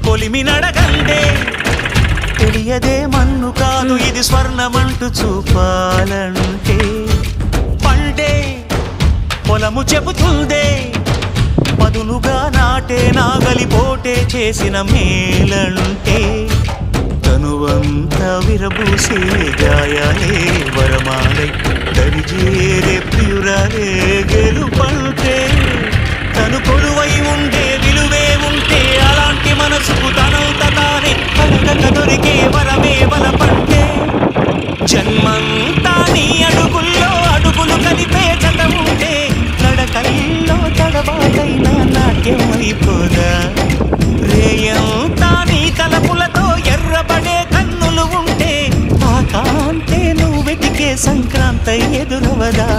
కొలిమి నడగండే తెలియదే మన్ను కాదు ఇది స్వర్ణమంటూ చూపాలంటే పండే పొలము చెబుతుందే పదునుగా నాటే నాగలిపోటే చేసిన మేలంటే తనువంతా విరబూసే గాయాలే వరమాలై దరిజేరే ప్రియురాలే గెలుపంటే తను కొలువై ఉండే విలువే ఉంటే అలాంటి మనసుకు తనంత తానే కలగక దొరికే వరమే బలపంటే జన్మంతా నీ అడుగుల్లో అడుగులు కలిపే జత ఉంటే నడకల్లో తడబాటైన నాట్యం అయిపోదా రేయంతా నీ తలపులతో ఎర్రబడే కన్నులు ఉంటే ఆ కాంతే నువ్వు వెతికే సంక్రాంతి ఎదురవదా